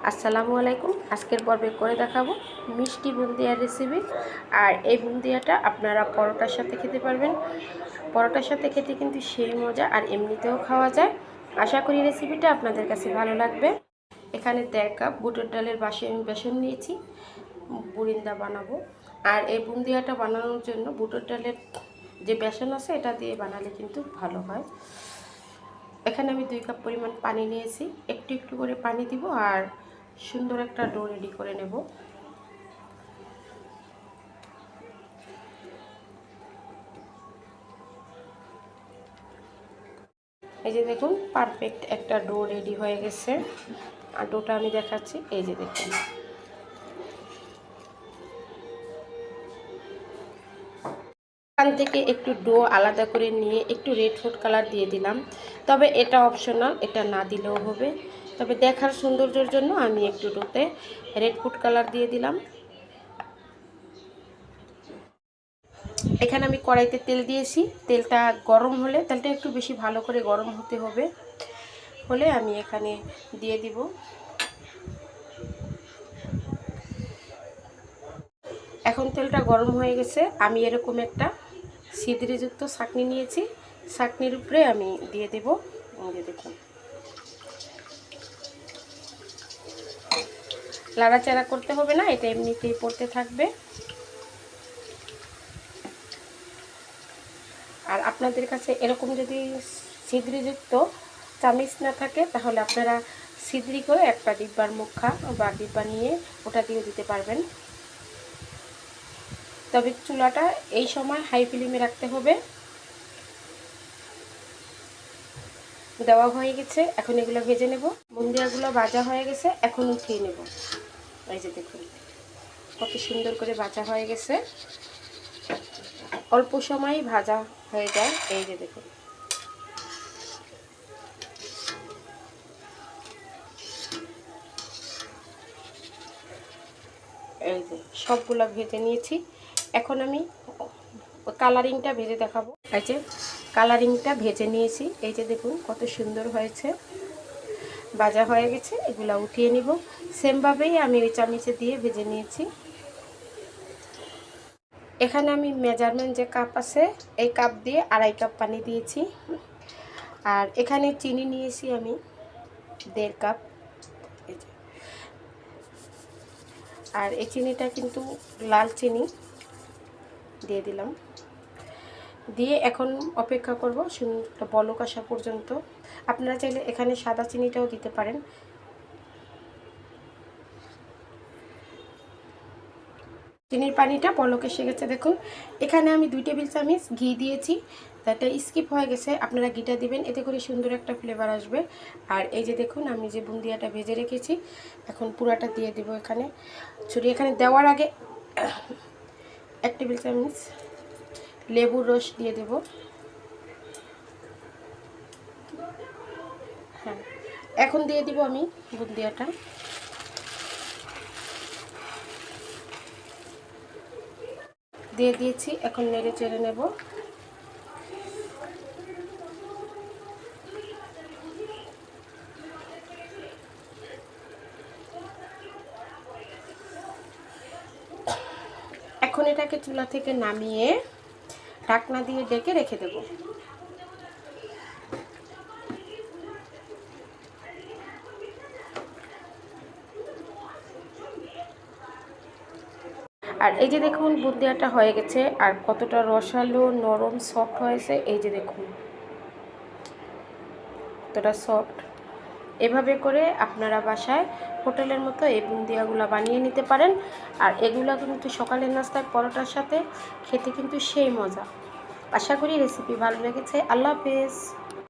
আসসালামু আলাইকুম। আজকের পর্বে করে দেখাবো মিষ্টি বুন্দিয়ার রেসিপি। আর এই বুন্দিয়াটা আপনারা পরোটার সাথে খেতে পারবেন। পরোটার সাথে খেতে কিন্তু সেই মজা, আর এমনিতেও খাওয়া যায়। আশা করি রেসিপিটা আপনাদের কাছে ভালো লাগবে। এখানে 1.5 কাপ বুটের ডালের বেসন নিয়েছি, বুরিন্দা বানাবো। আর এই বুন্দিয়াটা বানানোর জন্য বুটের ডালের যে বেসন আছে এটা দিয়ে বানালে কিন্তু ভালো হয়। এখানে আমি 2 কাপ পরিমাণ পানি নিয়েছি, একটু একটু করে পানি দিব আর সুন্দর একটা ডো রেডি করে নেব। এই যে দেখুন, পারফেক্ট একটা ডো রেডি হয়ে গেছে। আর ডোটা আমি দেখাচ্ছি, এই যে দেখুন। এখান থেকে একটু ডো আলাদা করে নিয়ে একটু রেড ফুড কালার দিয়ে দিলাম, তবে এটা অপশনাল, এটা না দিলেও হবে। তবে দেখার সৌন্দর্যের জন্য আমি একটু ডোতে রেড ফুড কালার দিয়ে দিলাম। এখানে আমি কড়াইতে তেল দিয়েছি, তেলটা গরম হলে, তেলটা একটু বেশি ভালো করে গরম হতে হবে, হলে আমি এখানে দিয়ে দিব এখন তেলটা গরম হয়ে গেছে। আমি এরকম একটা ছিদ্রযুক্ত ছাঁকনি নিয়েছি, ছাঁকনির উপরে আমি দিয়ে দেব। দেখুন, লাড়াচাড়া করতে হবে না, এটা এমনিতেই পড়তে থাকবে। আর আপনাদের কাছে এরকম যদি ছিদ্রযুক্ত চামিচ না থাকে, তাহলে আপনারা ছিদ্রি করে একটা ডিব্বার মুখা বা ডিব্বা নিয়ে ওটা দিয়ে দিতে পারবেন। তবে চুলাটা এই সময় হাই ফ্লেমে রাখতে হবে। দেওয়া হয়ে গেছে, এখন এগুলো ভেজে নেব। বুন্দিয়াগুলো ভাজা হয়ে গেছে, এখন উঠিয়ে নেব। এই যে দেখুন, কত সুন্দর করে ভাজা হয়ে গেছে। অল্প সময়ই ভাজা হয়ে যায়। এই যে দেখুন, এই যে সবগুলো ভেজে নিয়েছি। এখন আমি কালারিংটা ভেজে দেখাবো। এই যে কালারিংটা ভেজে নিয়েছি, এই যে দেখুন কত সুন্দর হয়েছে, ভাজা হয়ে গেছে। এগুলো উঠিয়ে নিব। সেমভাবেই আমি ওই চামচে দিয়ে ভেজে নিয়েছি। এখানে আমি মেজারমেন্ট যে কাপ আছে, এই কাপ দিয়ে 2.5 কাপ পানি দিয়েছি। আর এখানে চিনি নিয়েছি আমি 1.5 কাপ। আর এই চিনিটা কিন্তু লাল চিনি দিয়ে দিলাম। দিয়ে এখন অপেক্ষা করব সুন্দর বলক আসা পর্যন্ত। আপনারা চাইলে এখানে সাদা চিনিটাও দিতে পারেন। চিনির পানিটা বলক এসে গেছে দেখুন। এখানে আমি 2 টেবিল চামচ ঘি দিয়েছি, তাতে স্কিপ হয়ে গেছে, আপনারা ঘিটা দিবেন, এতে করে সুন্দর একটা ফ্লেভার আসবে। আর এই যে দেখুন, আমি যে বুন্দিয়াটা ভেজে রেখেছি, এখন পুরাটা দিয়ে দেব এখানে ছড়িয়ে। এখানে দেওয়ার আগে 1 টেবিল চামচ লেবুর রস দিয়ে দেব। হ্যাঁ, এখন দিয়ে দিব আমি বুন্দিয়াটা। দিয়ে দিয়েছি, এখন নেড়ে চেড়ে নেব। এখন এটাকে চুলা থেকে নামিয়ে ঢাকনা দিয়ে ঢেকে রেখে দেব। আর এই যে দেখুন, বুন্দিয়াটা হয়ে গেছে, আর কতটা রসালো, নরম, সফট হয়েছে। এই যে দেখুন কতটা সফট। এভাবে করে আপনারা বাসায় হোটেলের মতো এই বুন্দিয়াগুলো বানিয়ে নিতে পারেন। আর এগুলো কিন্তু সকালের নাস্তায় পরোটার সাথে খেতে কিন্তু সেই মজা। আশা করি রেসিপি ভালো লেগেছে। আল্লাহ হাফেজ।